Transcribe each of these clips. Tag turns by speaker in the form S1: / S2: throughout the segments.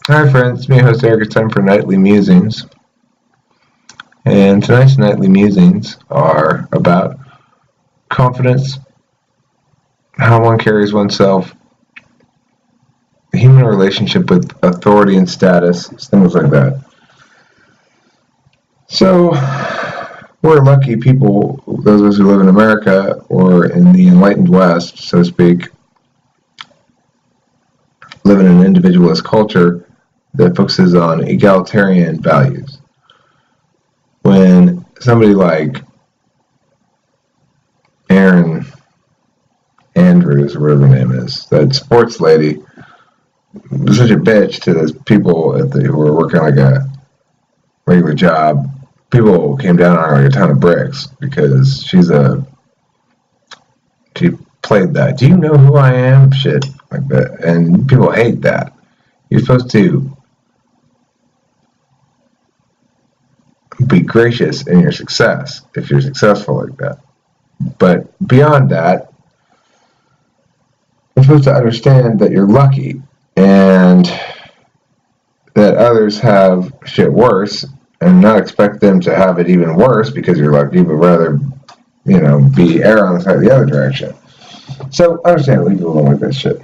S1: Hi friends, it's me, host Eric. It's time for Nightly Musings. And tonight's Nightly Musings are about confidence, how one carries oneself, the human relationship with authority and status, things like that. So, we're lucky people, those of us who live in America or in the enlightened West, so to speak, live in an individualist culture that focuses on egalitarian values. When somebody like Aaron Andrews, or whatever her name is, that sports lady, was such a bitch to those people who were working like a regular job. People came down on her like a ton of bricks because she played that "do you know who I am" shit like that, and people hate that. You're supposed to be gracious in your success if you're successful like that. But beyond that, you're supposed to understand that you're lucky and that others have shit worse and not expect them to have it even worse because you're lucky, but rather, be err on the side of the other direction. So, understandably, people don't like that shit.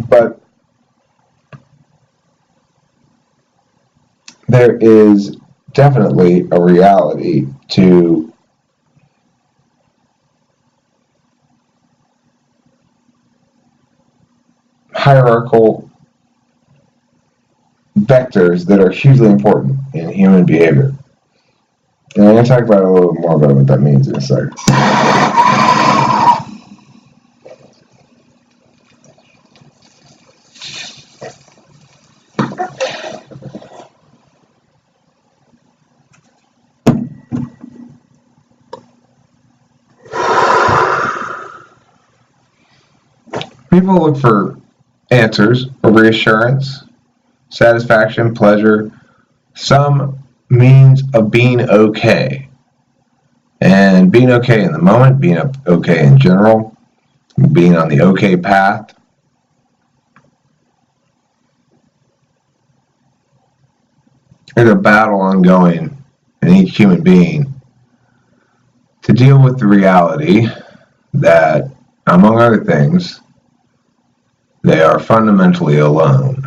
S1: But there is definitely a reality to hierarchical vectors that are hugely important in human behavior. And I'm going to talk about a little more about what that means in a second. People look for answers or reassurance, satisfaction, pleasure, some means of being okay. And being okay in the moment, being okay in general, being on the okay path. There's a battle ongoing in each human being to deal with the reality that, among other things, they are fundamentally alone.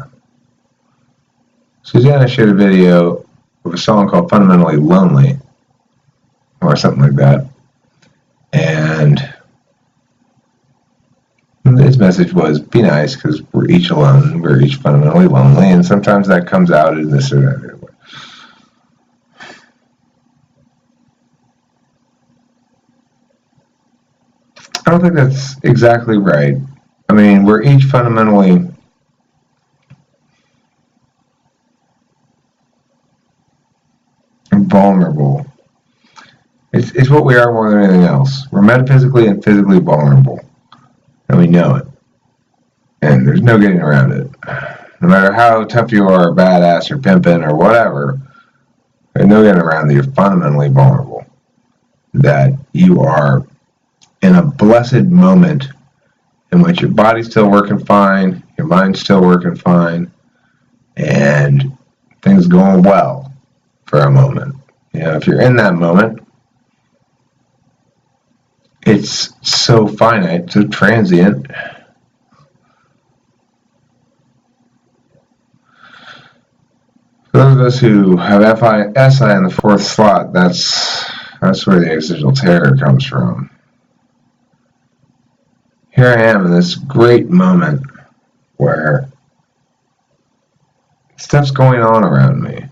S1: Susanna shared a video of a song called Fundamentally Lonely, or something like that. And his message was, be nice, because we're each alone, we're each fundamentally lonely, and sometimes that comes out in this or that way. I don't think that's exactly right. I mean, we're each fundamentally vulnerable. It's what we are more than anything else. We're metaphysically and physically vulnerable, and we know it. And there's no getting around it. No matter how tough you are, or badass, or pimpin', or whatever, there's no getting around that you're fundamentally vulnerable. That you are in a blessed moment in which your body's still working fine, your mind's still working fine, and things going well for a moment. If you're in that moment, it's so finite, so transient. For those of us who have SI in the fourth slot, that's where the existential terror comes from. Here I am in this great moment where stuff's going on around me.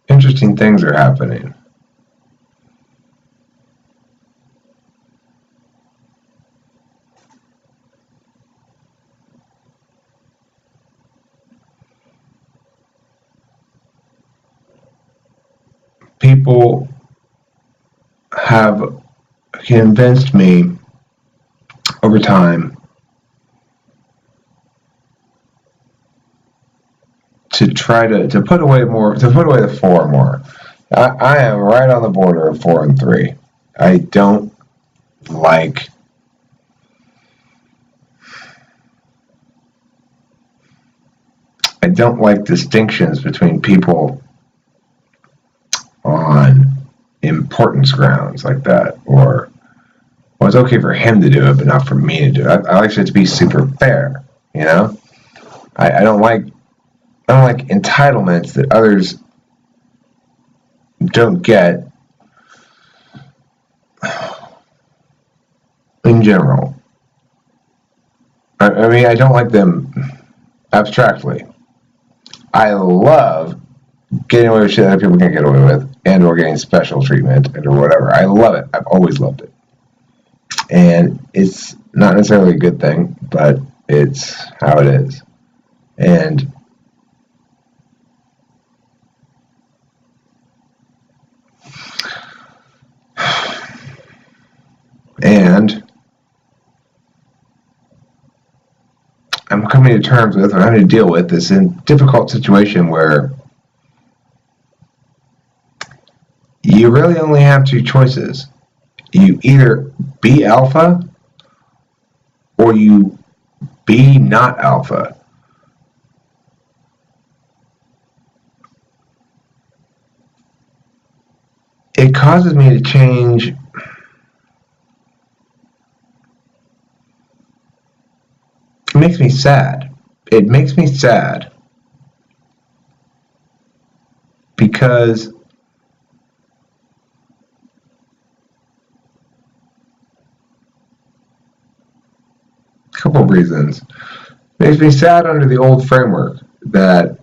S1: Interesting things are happening. People have convinced me over time to try to put away the 4 more. I am right on the border of 4 and 3. I don't like I don't like distinctions between people on importance grounds like that, or well, it's okay for him to do it, but not for me to do it. I like it to be super fair, you know. I don't like entitlements that others don't get in general. I mean, I don't like them abstractly. I love getting away with shit that people can't get away with, and or getting special treatment, and or whatever. I love it. I've always loved it. And it's not necessarily a good thing, but it's how it is. And I'm coming to terms with, or having to deal with this difficult situation where you really only have two choices. You either be alpha or you be not alpha. It causes me to change it makes me sad. It makes me sad because a couple of reasons. It makes me sad under the old framework that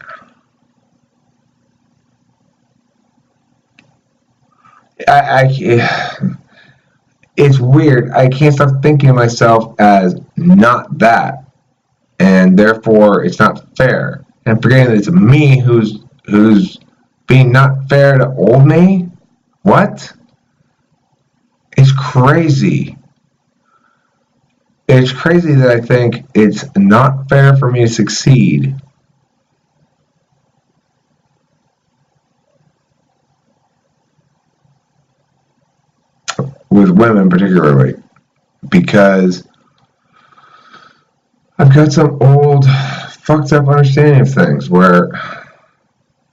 S1: it's weird. I can't stop thinking of myself as not that, and therefore it's not fair. And forgetting that it's me who's being not fair to old me. What? It's crazy. It's crazy that I think it's not fair for me to succeed. With women particularly, because I've got some old fucked up understanding of things where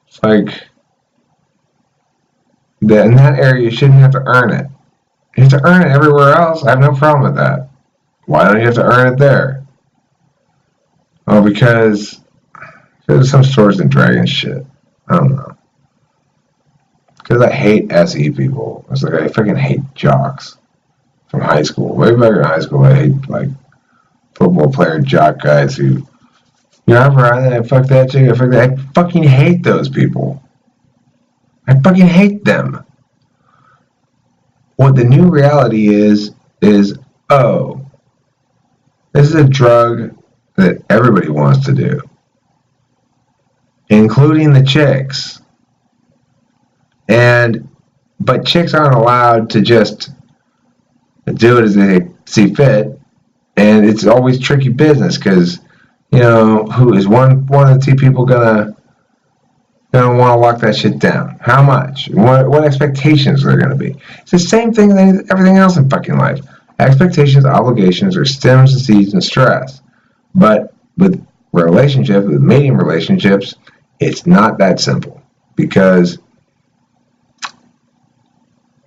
S1: it's like that in that area you shouldn't have to earn it. You have to earn it everywhere else. I have no problem with that. Why don't you have to earn it there? Oh, because there's some Swords and Dragons shit. I don't know. Because I hate SE people. It's like I freaking hate jocks from high school. Way back in high school, I hate like football player jock guys who, I fuck that chick, I fucking hate those people. I fucking hate them. What the new reality is, oh, this is a drug that everybody wants to do, including the chicks. But chicks aren't allowed to just do it as they see fit, and it's always tricky business because, who is one of the two people gonna want to lock that shit down? How much? What expectations are there gonna be? It's the same thing as everything else in fucking life. Expectations, obligations are stems and seeds and stress. But with mating relationships, it's not that simple because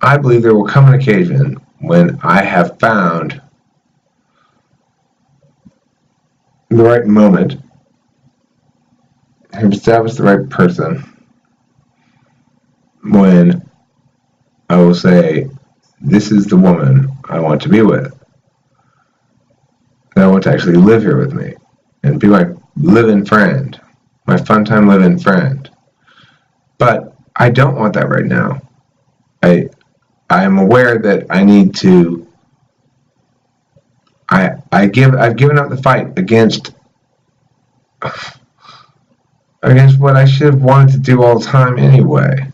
S1: I believe there will come an occasion when I have found the right moment, have established the right person, when I will say, this is the woman I want to be with. And I want to actually live here with me and be my live-in friend, my fun time live-in friend. But I don't want that right now. I am aware that I need to. I've given up the fight against what I should have wanted to do all the time anyway.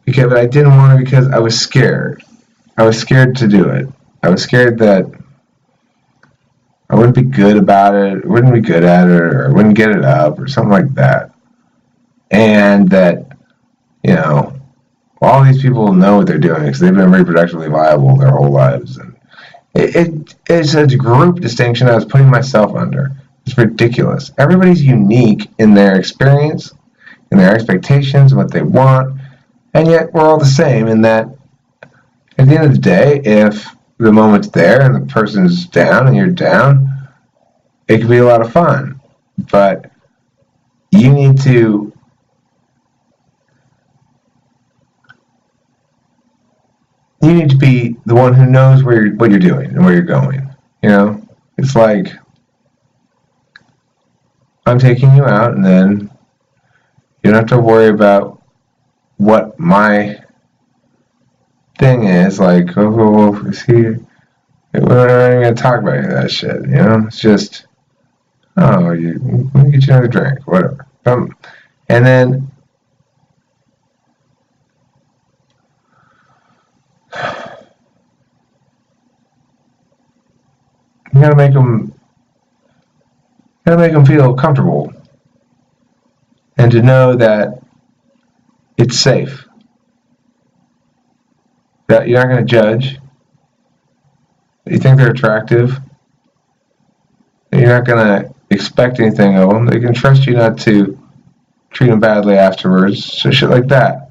S1: Because I didn't want to because I was scared. I was scared to do it. I was scared that I wouldn't be good about it, wouldn't be good at it, or wouldn't get it up, or something like that. And that, all these people know what they're doing because they've been reproductively viable their whole lives. And it's a group distinction I was putting myself under. It's ridiculous. Everybody's unique in their experience, in their expectations, what they want, and yet we're all the same in that at the end of the day, if the moment's there and the person's down and you're down, it can be a lot of fun. But you need to be the one who knows what you're doing and where you're going. You know, it's like I'm taking you out, and then you don't have to worry about what my thing is. Like, oh, is he? We're not even gonna talk about any of that shit. You know, it's just, oh, let me get you another drink, whatever. And then you gotta make them feel comfortable, and to know that it's safe. That you're not gonna judge. That you think they're attractive. That you're not gonna expect anything of them. They can trust you not to treat them badly afterwards. So shit like that.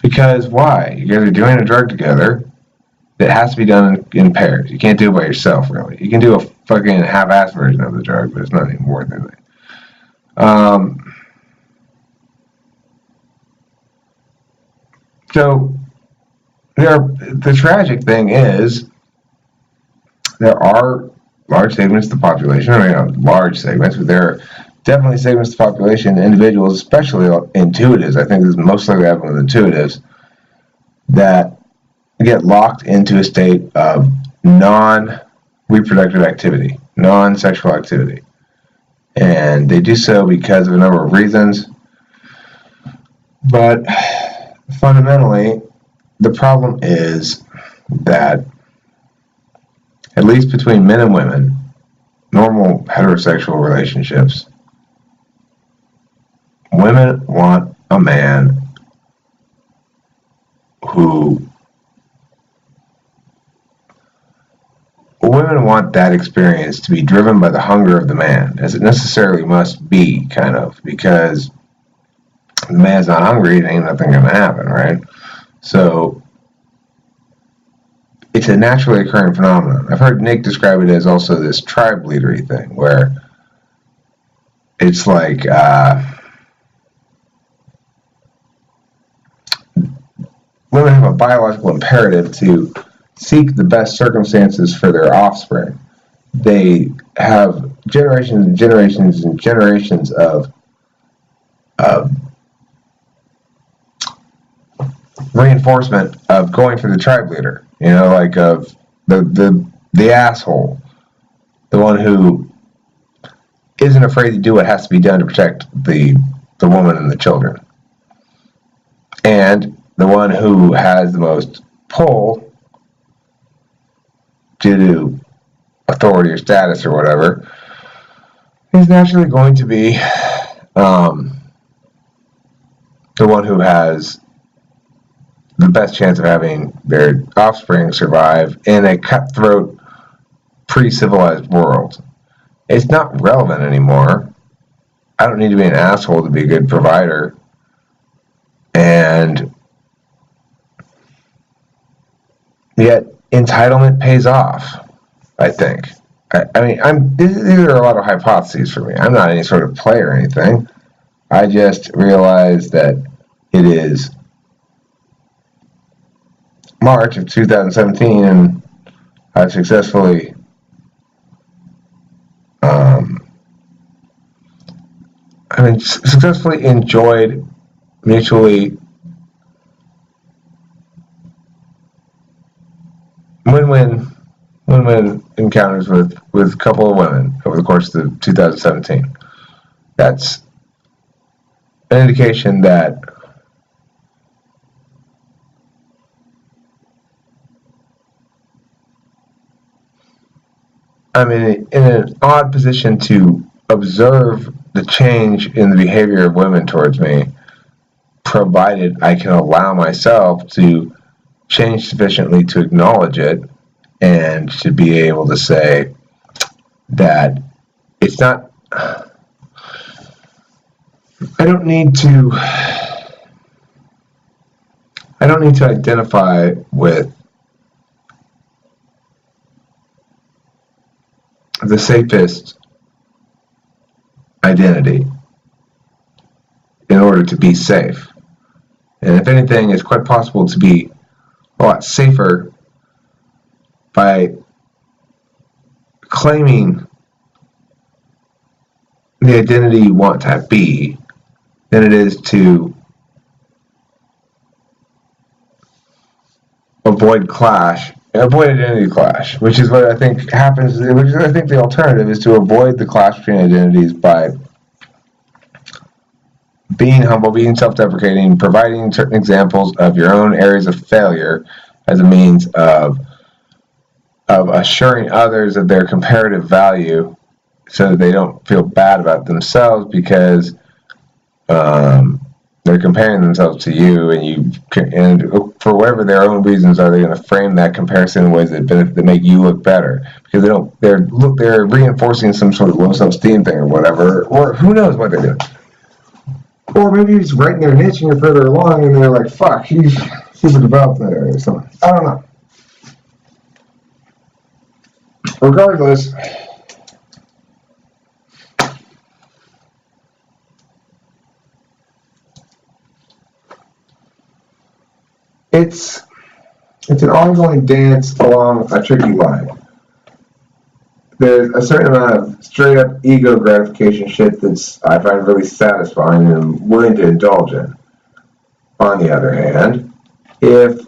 S1: Because why? You guys are doing a drug together. It has to be done in pairs. You can't do it by yourself, really. You can do a fucking half-assed version of the drug, but it's not even worth it. So the tragic thing is there are large segments of the population, I mean, not large segments, but there are definitely segments of the population, individuals, especially intuitives, I think this is most likely happening with intuitives, that get locked into a state of non-reproductive activity, non-sexual activity. And they do so because of a number of reasons. But fundamentally, the problem is that, at least between men and women, normal heterosexual relationships, women want a man who women want that experience to be driven by the hunger of the man, as it necessarily must be, kind of, because the man's not hungry, it ain't nothing gonna happen, right? So it's a naturally occurring phenomenon. I've heard Nick describe it as also this tribe leadery thing, where it's like women have a biological imperative to seek the best circumstances for their offspring. They have generations and generations and generations of reinforcement of going for the tribe leader. You know, like of the asshole, the one who isn't afraid to do what has to be done to protect the woman and the children, and the one who has the most pull due to authority or status or whatever is naturally going to be the one who has the best chance of having their offspring survive in a cutthroat, pre-civilized world. It's not relevant anymore. I don't need to be an asshole to be a good provider. And yet, entitlement pays off, I think. I mean, these are a lot of hypotheses for me. I'm not any sort of player or anything. I just realize that it is March of 2017, and I've successfully successfully enjoyed mutually win-win encounters with a couple of women over the course of 2017. That's an indication that I'm in an odd position to observe the change in the behavior of women towards me, provided I can allow myself to change sufficiently to acknowledge it and to be able to say that it's not don't need to identify with the safest identity in order to be safe. And if anything, it's quite possible to be a lot safer by claiming the identity you want to be than it is to avoid identity clash, which is what I think happens, which is, I think, the alternative is to avoid the clash between identities by being humble, being self-deprecating, providing certain examples of your own areas of failure as a means of assuring others of their comparative value so that they don't feel bad about themselves because they're comparing themselves to you, and for whatever their own reasons are, they're going to frame that comparison in ways that make you look better because they're reinforcing some sort of low self-esteem thing or whatever, or who knows what they're doing. Or maybe he's right in their niche and you're further along and they're like, fuck, he's developed that area or something. I don't know. Regardless, it's an ongoing dance along a tricky line. There's a certain amount of straight up ego gratification shit that's I find really satisfying and I'm willing to indulge in. On the other hand, if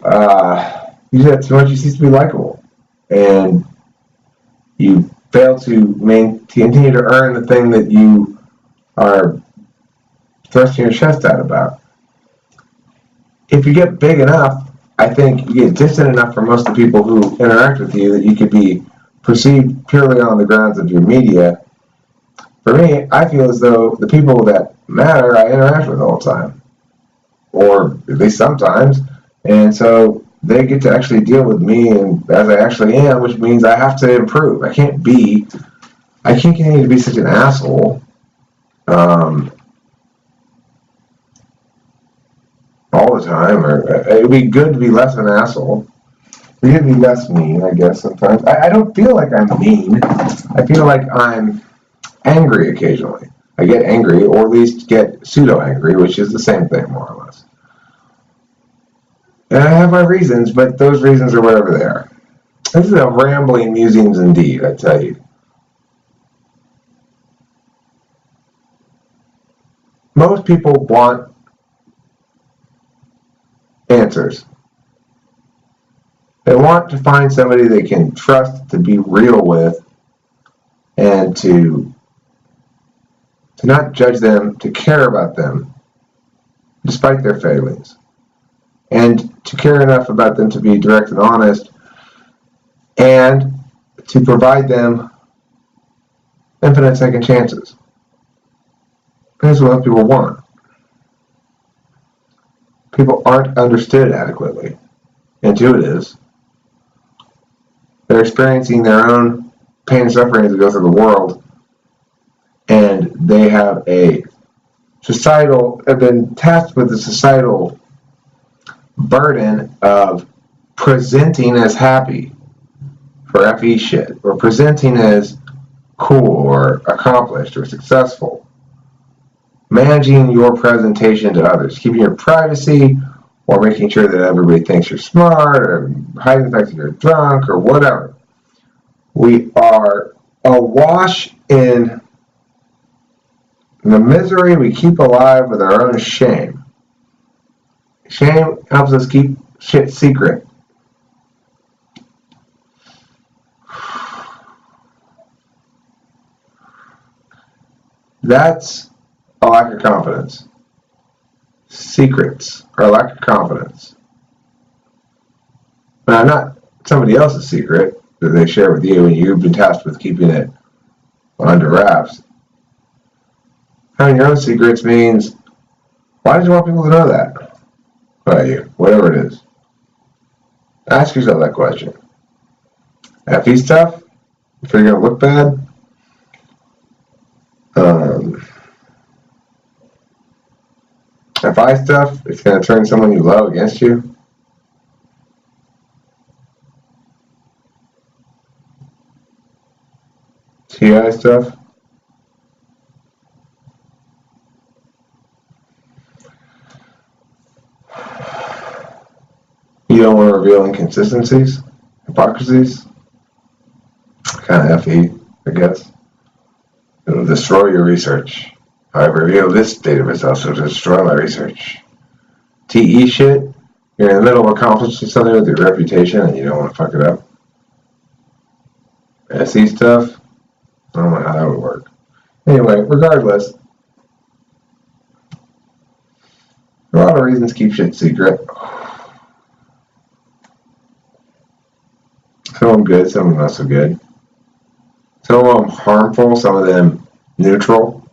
S1: you do that too much, you cease to be likable, and you fail to continue to earn the thing that you are thrusting your chest out about. If you get big enough, I think you get distant enough from most of the people who interact with you that you could be perceived purely on the grounds of your media. For me, I feel as though the people that matter I interact with all the time, or at least sometimes, and so they get to actually deal with me and as I actually am, which means I have to improve. I can't continue to be such an asshole all the time, or it would be good to be less of an asshole. We can be less mean, I guess, sometimes. I don't feel like I'm mean. I feel like I'm angry occasionally. I get angry, or at least get pseudo-angry, which is the same thing, more or less. And I have my reasons, but those reasons are whatever they are. This is a rambling musings indeed, I tell you. Most people want answers. They want to find somebody they can trust to be real with and to not judge them, to care about them despite their failings, and to care enough about them to be direct and honest and to provide them infinite second chances. That's what most people want. People aren't understood adequately, intuitives. They're experiencing their own pain and suffering as they go through the world, and they have been tasked with the societal burden of presenting as happy for FE shit, or presenting as cool or accomplished or successful. Managing your presentation to others, keeping your privacy, or making sure that everybody thinks you're smart, or hiding the fact that you're drunk, or whatever. We are awash in the misery we keep alive with our own shame. Shame helps us keep shit secret. That's a lack of confidence. Secrets are a lack of confidence. Now, not somebody else's secret that they share with you and you've been tasked with keeping it under wraps. Having your own secrets means, why did you want people to know that about you? Whatever it is. Ask yourself that question. FE stuff? If you're going to look bad? FI stuff, it's going to turn someone you love against you. TI stuff, you don't want to reveal inconsistencies, hypocrisies, kind of FE, I guess. It'll destroy your research. I reveal this data results will destroy my research. TE shit, you're in the middle of accomplishing something with your reputation and you don't want to fuck it up. SE stuff, I don't know how that would work. Anyway, regardless, there are a lot of reasons to keep shit secret. Some of them good, some of them not so good. Some of them harmful, some of them neutral.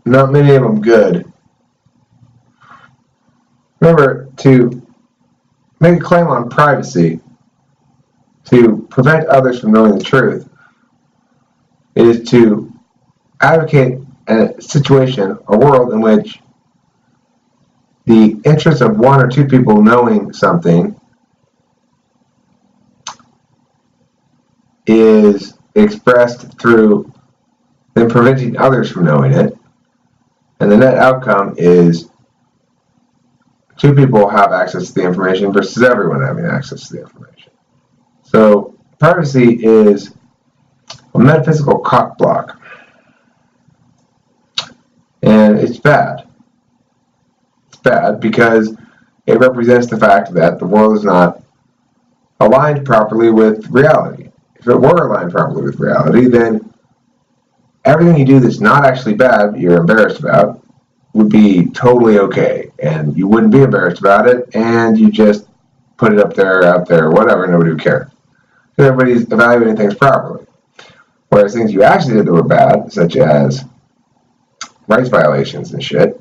S1: Not many of them good. Remember, to make a claim on privacy, to prevent others from knowing the truth, is to advocate a situation, a world in which the interest of one or two people knowing something is expressed through them preventing others from knowing it, and the net outcome is two people have access to the information versus everyone having access to the information. So privacy is a metaphysical cock block, and it's bad. It's bad because it represents the fact that the world is not aligned properly with reality. If it were aligned properly with reality, then everything you do that's not actually bad, you're embarrassed about, would be totally okay, and you wouldn't be embarrassed about it, and you just put it out there, whatever, nobody would care. Because everybody's evaluating things properly. Whereas things you actually did that were bad, such as rights violations and shit,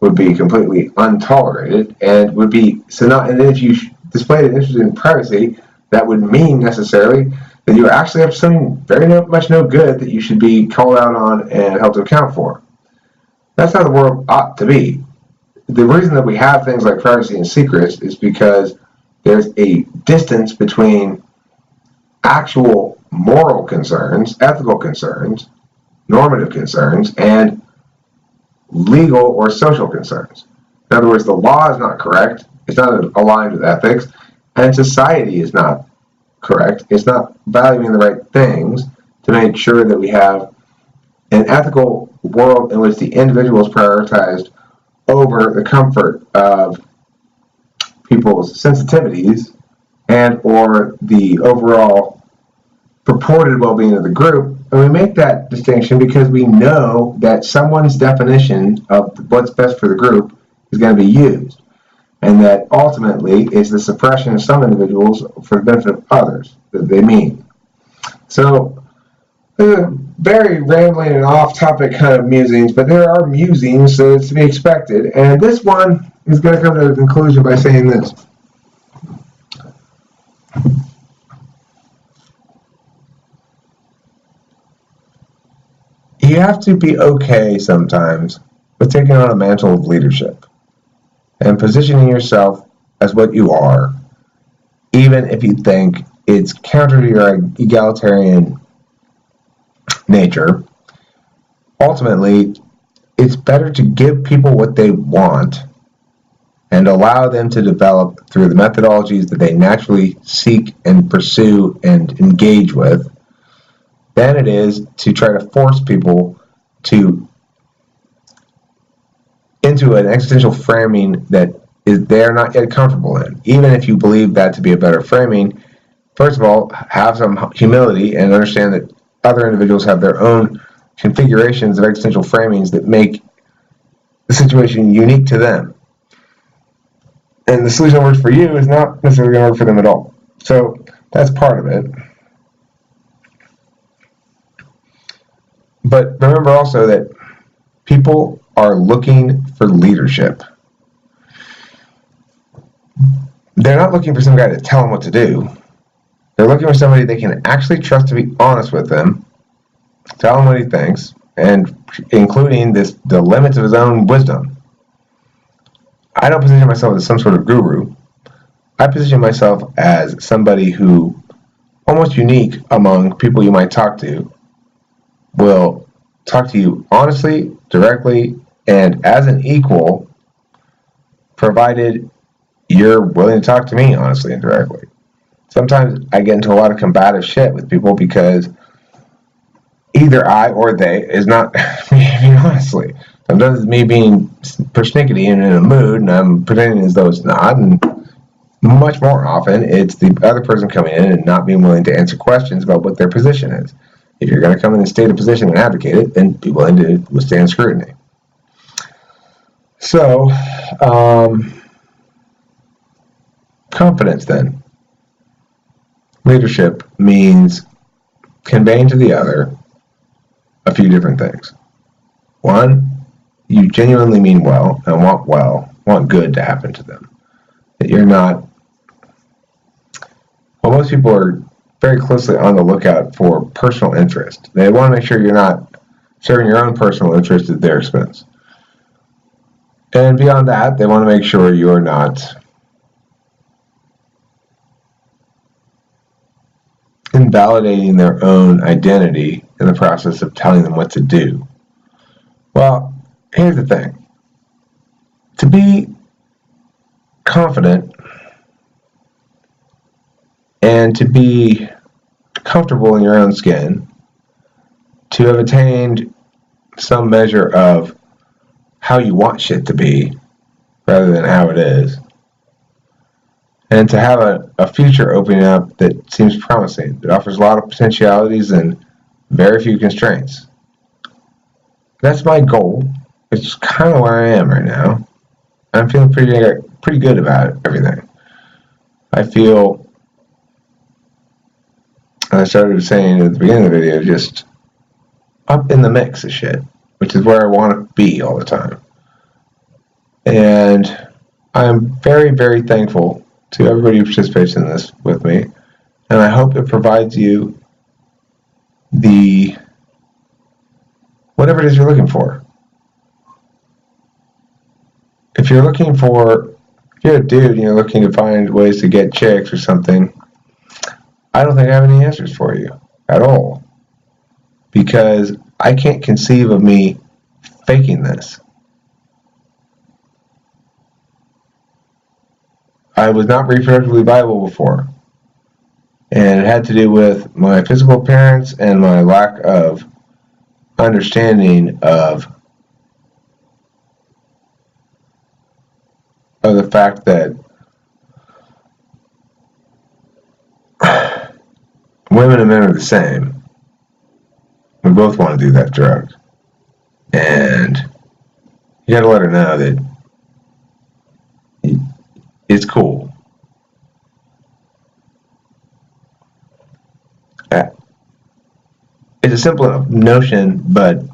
S1: would be completely untolerated, and would be so not. And then if you displayed an interest in privacy, that would mean necessarily that you actually up to something very much no good that you should be called out on and held to account for. That's how the world ought to be. The reason that we have things like privacy and secrets is because there's a distance between actual moral concerns, ethical concerns, normative concerns, and legal or social concerns. In other words, the law is not correct, it's not aligned with ethics, and society is not correct. It's not valuing the right things to make sure that we have an ethical world in which the individual is prioritized over the comfort of people's sensitivities and or the overall purported well-being of the group. And we make that distinction because we know that someone's definition of what's best for the group is going to be used, and that ultimately is the suppression of some individuals for the benefit of others that they mean. So very rambling and off-topic kind of musings, but there are musings, so it's to be expected. And this one is going to come to a conclusion by saying this. You have to be okay sometimes with taking on a mantle of leadership and positioning yourself as what you are, even if you think it's counter to your egalitarian nature. Ultimately, it's better to give people what they want and allow them to develop through the methodologies that they naturally seek and pursue and engage with than it is to try to force people into an existential framing that they're not yet comfortable in. Even if you believe that to be a better framing, first of all, have some humility and understand that other individuals have their own configurations of existential framings that make the situation unique to them. And the solution that works for you is not necessarily going to work for them at all. So that's part of it. But remember also that people are looking for leadership. They're not looking for some guy to tell them what to do. They're looking for somebody they can actually trust to be honest with them, tell him what he thinks, and including the limits of his own wisdom. I don't position myself as some sort of guru. I position myself as somebody who, almost unique among people you might talk to, will talk to you honestly, directly, and as an equal, provided you're willing to talk to me honestly and directly. Sometimes I get into a lot of combative shit with people because either I or they is not behaving honestly. Sometimes it's me being persnickety and in a mood, and I'm pretending as though it's not. And much more often, it's the other person coming in and not being willing to answer questions about what their position is. If you're going to come in and state a position and advocate it, then be willing to withstand scrutiny. So, confidence then. Leadership means conveying to the other a few different things. One, you genuinely mean well and want good to happen to them. That you're not, well, most people are very closely on the lookout for personal interest. They want to make sure you're not serving your own personal interest at their expense. And beyond that, they want to make sure you're not invalidating their own identity in the process of telling them what to do. Well, here's the thing. To be confident and to be comfortable in your own skin, to have attained some measure of how you want shit to be rather than how it is, and to have a future opening up that seems promising, that offers a lot of potentialities and very few constraints. That's my goal. It's kind of where I am right now. I'm feeling pretty good about everything. I feel, as I started saying at the beginning of the video, just up in the mix of shit, which is where I want to be all the time. And I'm very, very thankful to everybody who participates in this with me, and I hope it provides you the whatever it is you're looking for. If you're a dude and you're looking to find ways to get chicks or something, I don't think I have any answers for you at all, because I can't conceive of me faking this. I was not reproductively viable before, and it had to do with my physical appearance and my lack of understanding of the fact that women and men are the same. We both want to do that drug, and you gotta let her know that it's cool. It's a simple enough notion, but it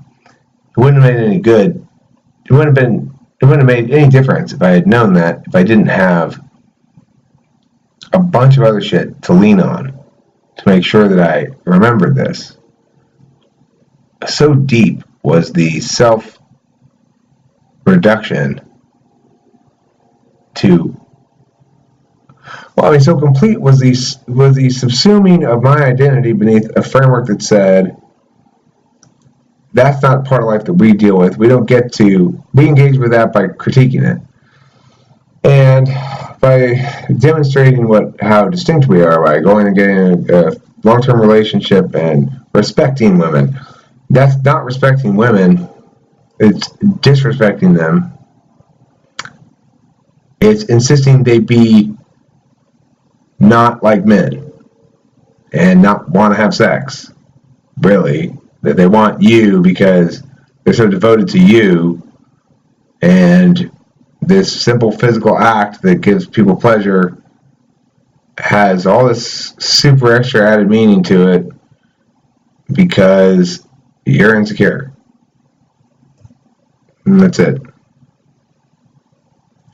S1: wouldn't have made any good. It wouldn't have made any difference if I had known that, if I didn't have a bunch of other shit to lean on to make sure that I remembered this. So deep was the self-reduction to, so complete was the subsuming of my identity beneath a framework that said, that's not part of life that we deal with. We engage with that by critiquing it. And by demonstrating how distinct we are, by going and getting a long-term relationship and respecting women. That's not respecting women. It's disrespecting them. It's insisting they be not like men and not want to have sex, really. That they want you because they're so devoted to you, and this simple physical act that gives people pleasure has all this super extra added meaning to it because you're insecure. And that's it.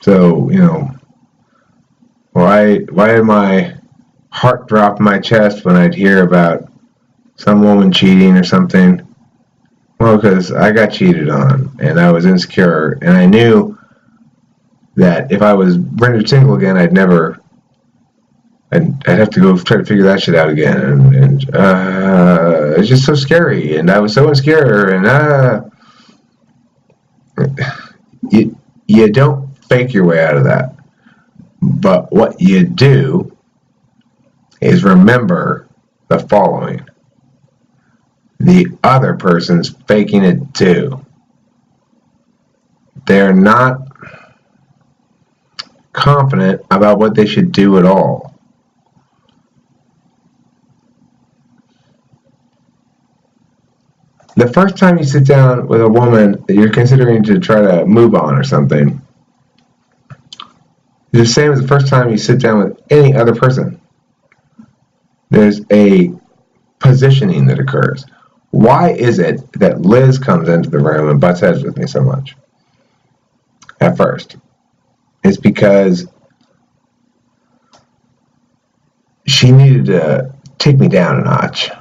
S1: So, why am I heart drop in my chest when I'd hear about some woman cheating or something. Well, because I got cheated on, and I was insecure, and I knew that if I was rendered single again, I'd have to go try to figure that shit out again, and it's just so scary, and I was so insecure, and you don't fake your way out of that, but what you do is remember the following: the other person's faking it too. They're not confident about what they should do at all. The first time you sit down with a woman that you're considering to try to move on or something is the same as the first time you sit down with any other person. There's a positioning that occurs. Why is it that Liz comes into the room and butts heads with me so much at first? It's because she needed to take me down a notch.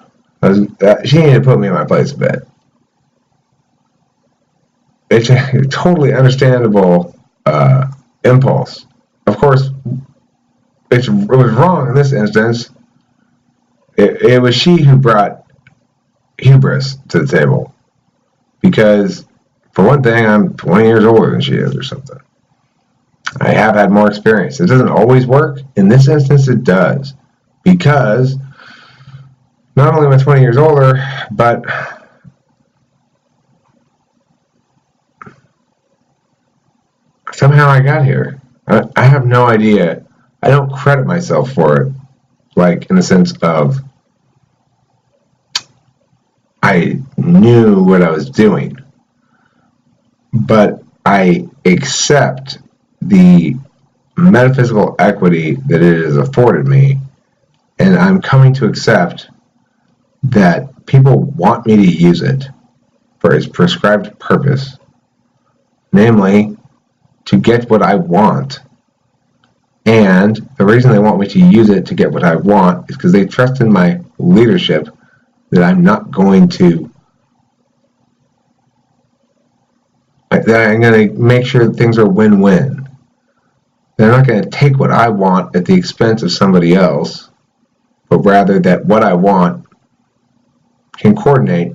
S1: She needed to put me in my place a bit. It's a totally understandable impulse. Of course, it was wrong in this instance. It was she who brought hubris to the table. Because, for one thing, I'm 20 years older than she is or something. I have had more experience. It doesn't always work. In this instance, it does. Because not only am I 20 years older, but somehow I got here. I have no idea. I don't credit myself for it, like in the sense of I knew what I was doing. But I accept the metaphysical equity that it has afforded me, and I'm coming to accept that people want me to use it for its prescribed purpose, namely to get what I want. And the reason they want me to use it to get what I want is because they trust in my leadership that I'm not going to, that I'm going to make sure that things are win-win. They're not going to take what I want at the expense of somebody else, but rather that what I want can coordinate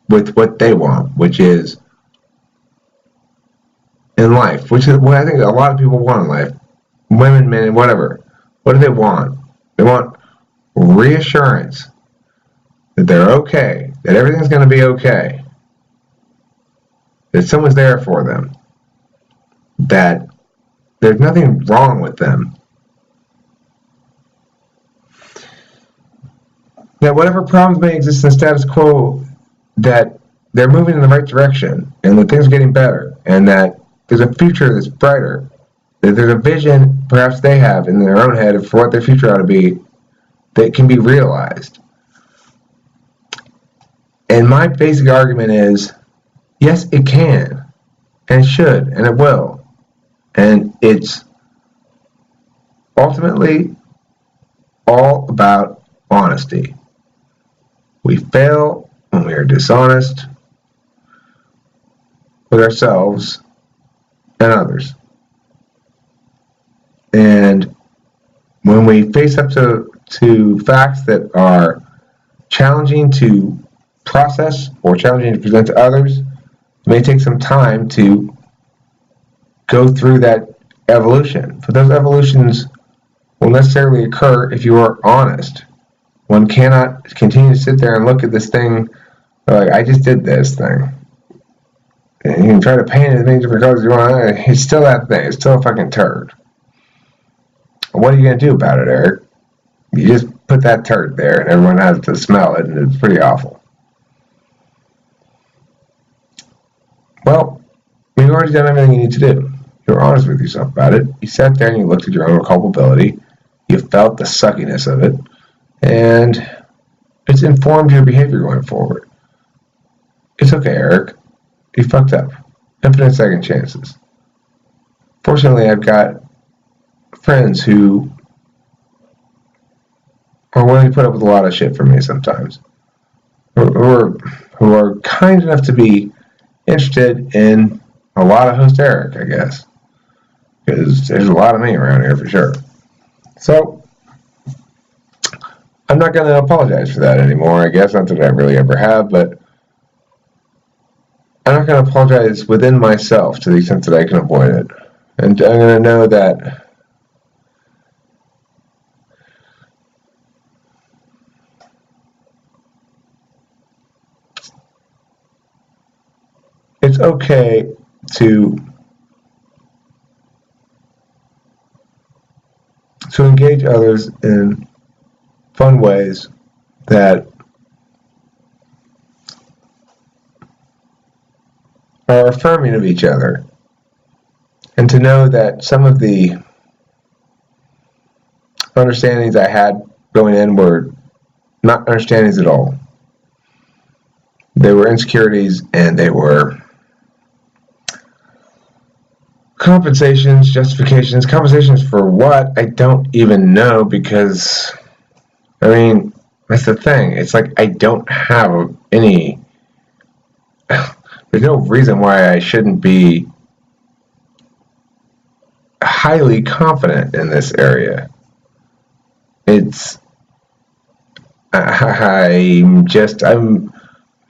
S1: with what they want, which is in life, which is what I think a lot of people want in life. Women, men, whatever. What do they want? They want reassurance that they're okay, that everything's going to be okay, that someone's there for them, that there's nothing wrong with them, that whatever problems may exist in the status quo, that they're moving in the right direction and that things are getting better and that there's a future that's brighter, that there's a vision perhaps they have in their own head for what their future ought to be that can be realized. And my basic argument is, yes, it can, and it should, and it will. And it's ultimately all about honesty. We fail when we are dishonest with ourselves and others. And when we face up to facts that are challenging to process or challenging to present to others, it may take some time to go through that evolution. But those evolutions will necessarily occur if you are honest. One cannot continue to sit there and look at this thing like, I just did this thing. And you can try to paint it as many different colors as you want. It's still that thing. It's still a fucking turd. What are you going to do about it, Eric? You just put that turd there and everyone has to smell it, and it's pretty awful. Well, you've already done everything you need to do. You were honest with yourself about it. You sat there and you looked at your own culpability. You felt the suckiness of it. And it's informed your behavior going forward. It's okay, Eric. You fucked up. Infinite second chances. Fortunately, I've got friends who are willing to put up with a lot of shit from me sometimes, who are kind enough to be interested in a lot of host Eric, I guess, because there's a lot of me around here for sure. So I'm not going to apologize for that anymore, I guess. Not that I really ever have, but I'm not going to apologize within myself to the extent that I can avoid it. And I'm going to know that it's okay to engage others in fun ways that are affirming of each other, and to know that some of the understandings I had going in were not understandings at all. They were insecurities, and they were compensations, justifications. Compensations for what? I don't even know, because, I mean, that's the thing. It's like I don't have any... There's no reason why I shouldn't be highly confident in this area. I'm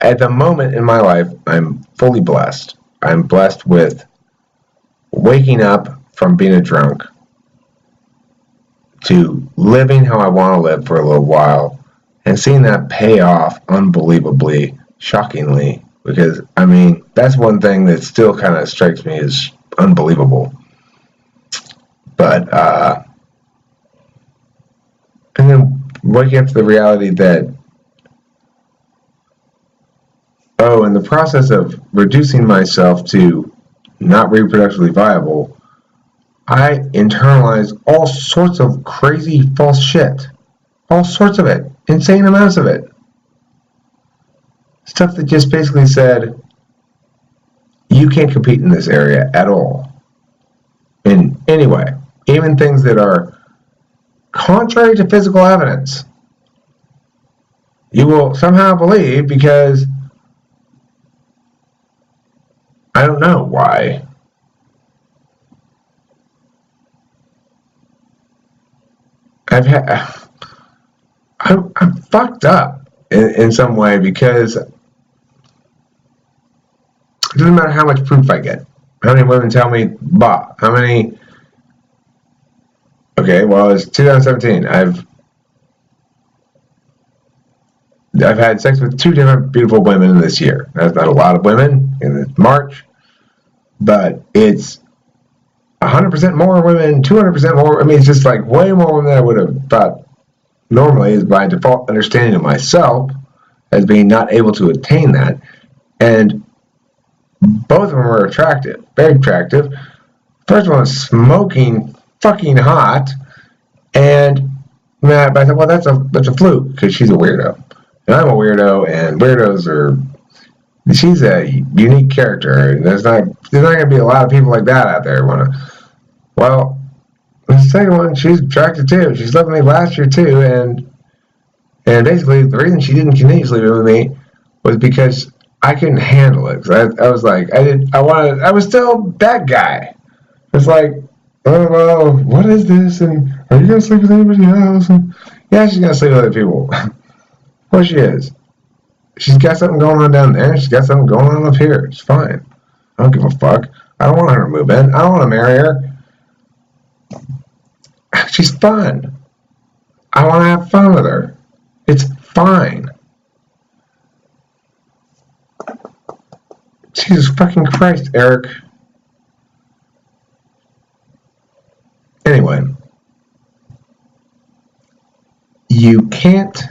S1: at the moment in my life, I'm fully blessed. I'm blessed with waking up from being a drunk to living how I want to live for a little while, and seeing that pay off unbelievably, shockingly, because, I mean, that's one thing that still kind of strikes me as unbelievable. But, and then waking up to the reality that, oh, in the process of reducing myself to not reproductively viable, I internalize all sorts of crazy false shit. All sorts of it. Insane amounts of it. Stuff that just basically said, you can't compete in this area at all. In any way. Even things that are contrary to physical evidence. You will somehow believe, because I don't know why. I'm fucked up in some way, because it doesn't matter how much proof I get. How many women tell me, bah, how many... Okay, well, it's 2017. I've had sex with 2 different beautiful women this year. That's not a lot of women in March, but it's 100% more women, 200% more. I mean, it's just like way more women than I would have thought normally, is by default understanding of myself as being not able to attain that. And both of them were attractive, very attractive. First one was smoking fucking hot, and I thought, well, that's a fluke, because she's a weirdo, and I'm a weirdo, and weirdos are... She's a unique character, and there's not going to be a lot of people like that out there. Well, the second one, she's attractive too. She slept with me last year too, and basically the reason she didn't continue sleeping with me was because I couldn't handle it. I was like, I was still that guy. It's like, oh, well, what is this? And are you going to sleep with anybody else? And yeah, she's going to sleep with other people. Well, she is. She's got something going on down there. She's got something going on up here. It's fine. I don't give a fuck. I don't want her to move in. I don't want to marry her. She's fun. I want to have fun with her. It's fine. Jesus fucking Christ, Eric. Anyway, you can't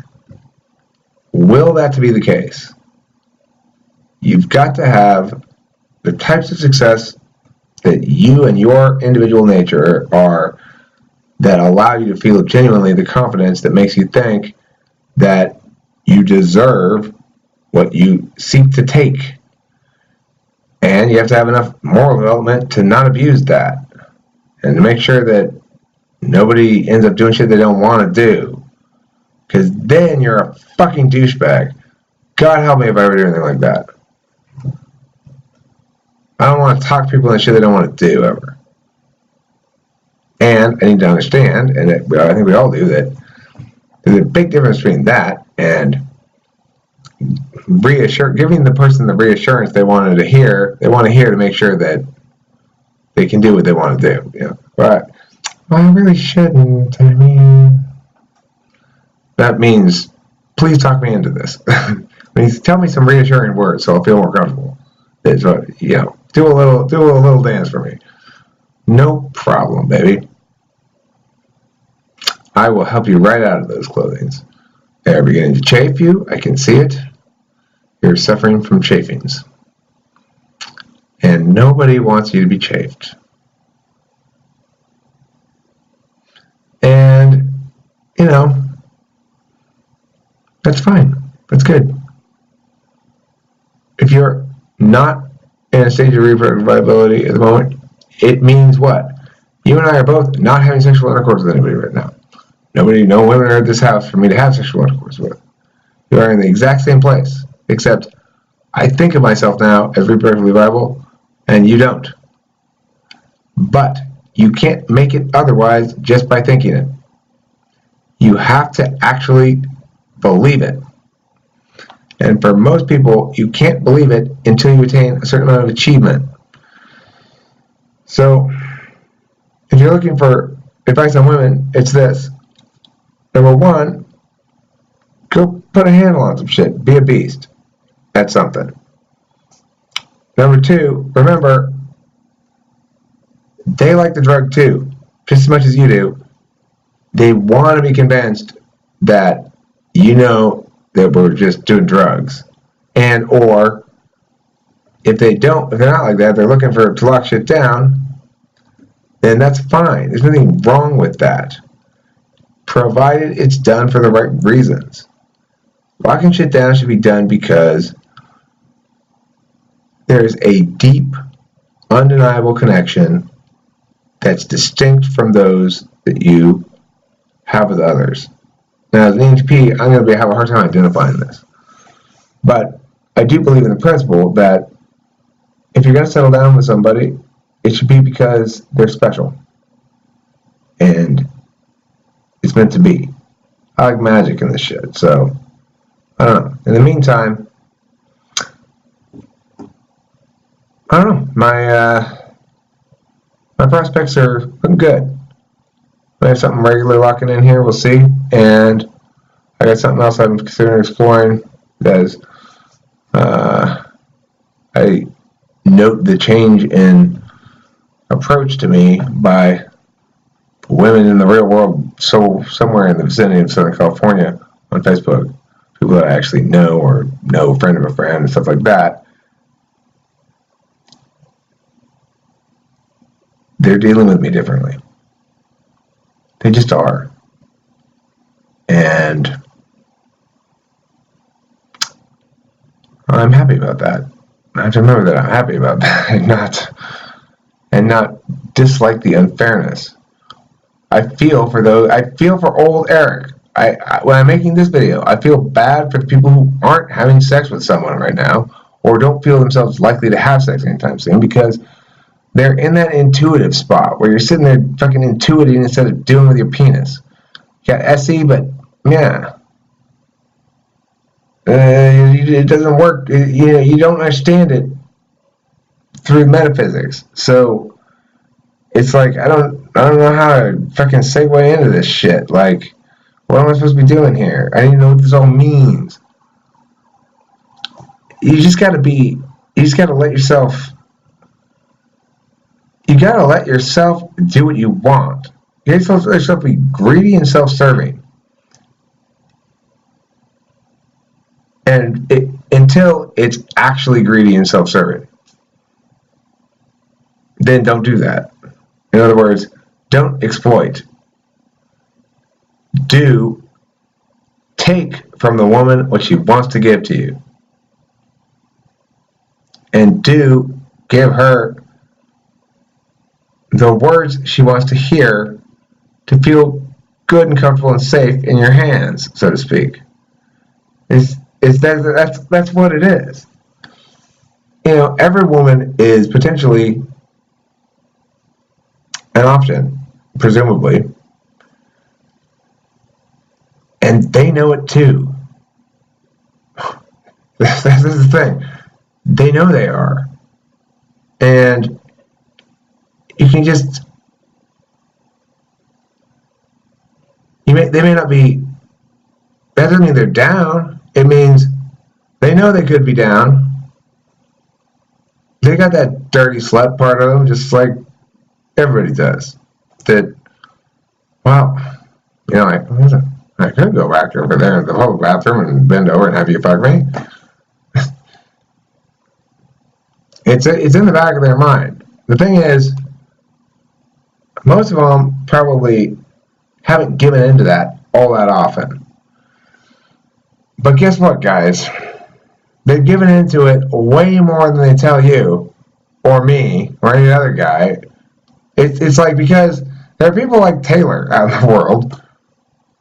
S1: will that to be the case. You've got to have the types of success that you and your individual nature are, that allow you to feel genuinely the confidence that makes you think that you deserve what you seek to take. And you have to have enough moral development to not abuse that, and to make sure that nobody ends up doing shit they don't want to do. Because then you're a fucking douchebag. God help me if I ever do anything like that. I don't want to talk to people and shit they don't want to do ever. And I need to understand, and I think we all do, that there's a big difference between that and giving the person the reassurance they wanted to hear. They want to hear to make sure that they can do what they want to do. You know? But I really shouldn't. I mean, that means please talk me into this. Tell me some reassuring words so I'll feel more comfortable. It's what, you know, do a little dance for me. No problem, baby. I will help you right out of those clothings. They're beginning to chafe you. I can see it. You're suffering from chafings. And nobody wants you to be chafed. And, you know, that's fine. That's good. If you're not in a stage of reproductive viability at the moment, it means what? You and I are both not having sexual intercourse with anybody right now. No women are at this house for me to have sexual intercourse with. You are in the exact same place, except I think of myself now as reproductively viable, and you don't. But you can't make it otherwise just by thinking it. You have to actually believe it. And for most people, you can't believe it until you attain a certain amount of achievement. So, if you're looking for advice on women, it's this. Number one, go put a handle on some shit. Be a beast at something. Number two, remember, they like the drug too, just as much as you do. They want to be convinced that you know that we're just doing drugs. And or if they're not like that, they're looking to lock shit down, then that's fine. There's nothing wrong with that, provided it's done for the right reasons. Locking shit down should be done because there's a deep, undeniable connection that's distinct from those that you have with others. Now, as an EHP, I'm going to have a hard time identifying this. But I do believe in the principle that if you're going to settle down with somebody, it should be because they're special. And it's meant to be. I like magic in this shit, so I don't know. In the meantime, I don't know. My prospects are looking good. I have something regular locking in here, we'll see. And I got something else I'm considering exploring as I note the change in approach to me by women in the real world, so somewhere in the vicinity of Southern California on Facebook, people that I actually know or know a friend of a friend and stuff like that. They're dealing with me differently. They just are. And I'm happy about that. I have to remember that I'm happy about that and not dislike the unfairness. I feel for old Eric. When I'm making this video, I feel bad for the people who aren't having sex with someone right now or don't feel themselves likely to have sex anytime soon because they're in that intuitive spot where you're sitting there fucking intuiting instead of doing with your penis. You got SE, but yeah. It doesn't work. You don't understand it through metaphysics. So it's like I don't know how to fucking segue into this shit. Like, what am I supposed to be doing here? I don't even know what this all means. You just gotta let yourself. You gotta let yourself do what you want. You gotta let yourself be greedy and self-serving. And until it's actually greedy and self-serving, then don't do that. In other words, don't exploit. Take from the woman what she wants to give to you. And give her the words she wants to hear to feel good and comfortable and safe in your hands, so to speak. That's what it is. Every woman is potentially an option, presumably, and they know it too. That's the thing. They know they are, and you can just. They may not be. That doesn't mean they're down. It means they know they could be down. They got that dirty slut part of them, just like everybody does. That, well, I could go back over there in the whole bathroom and bend over and have you fuck me. It's in the back of their mind. The thing is, most of them probably haven't given into that all that often. But guess what, guys? They've given into it way more than they tell you, or me, or any other guy. It's like, because there are people like Taylor out in the world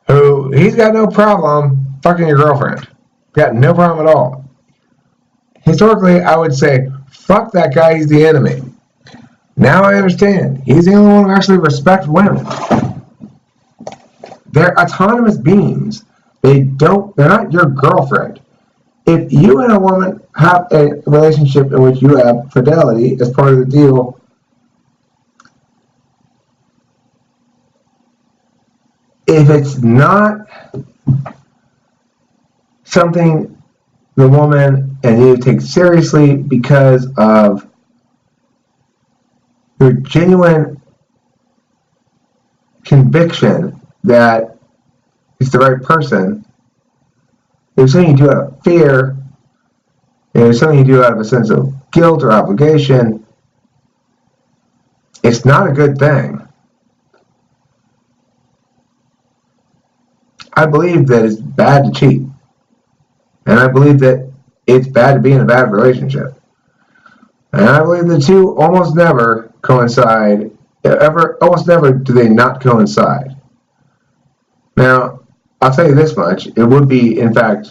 S1: who, he's got no problem fucking your girlfriend. Got no problem at all. Historically, I would say, fuck that guy, he's the enemy. Now I understand. He's the only one who actually respects women. They're autonomous beings. They're not your girlfriend. If you and a woman have a relationship in which you have fidelity as part of the deal, if it's not something the woman and you take seriously because of your genuine conviction that it's the right person, if it's something you do out of fear, if it's something you do out of a sense of guilt or obligation, it's not a good thing. I believe that it's bad to cheat. And I believe that it's bad to be in a bad relationship. And I believe the two almost never coincide. Almost never do they not coincide. Now, I'll tell you this much. It would be, in fact,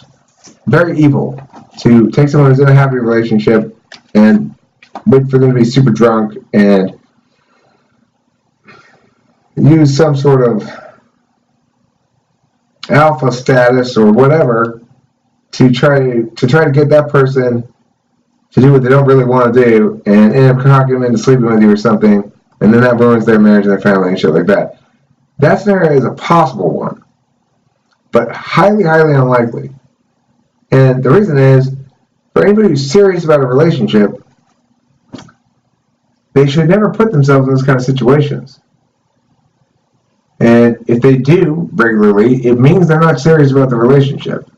S1: very evil to take someone who's in a happy relationship and wait for them to be super drunk and use some sort of alpha status or whatever to try to get that person to do what they don't really want to do and end up talking them into sleeping with you or something, and then that ruins their marriage and their family and shit like that. That scenario is a possible one, but highly, highly unlikely. And the reason is, for anybody who's serious about a relationship, they should never put themselves in those kind of situations. And if they do regularly, it means they're not serious about the relationship.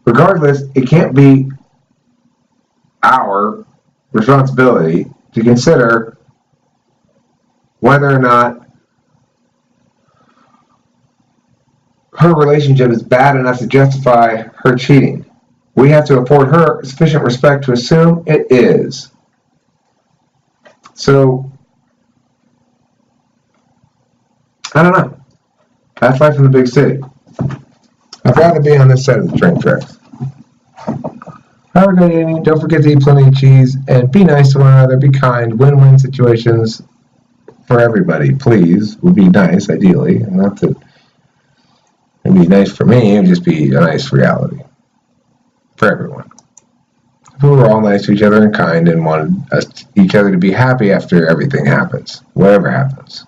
S1: Regardless, it can't be our responsibility to consider whether or not her relationship is bad enough to justify her cheating. We have to afford her sufficient respect to assume it is. So, I don't know. That's life in the big city. I'd rather be on this side of the train tracks. Have a good evening. Don't forget to eat plenty of cheese and be nice to one another. Be kind. Win-win situations for everybody, please. Would be nice, ideally. Not that it'd be nice for me. It'd just be a nice reality for everyone. If we were all nice to each other and kind and wanted each other to be happy after everything happens, whatever happens.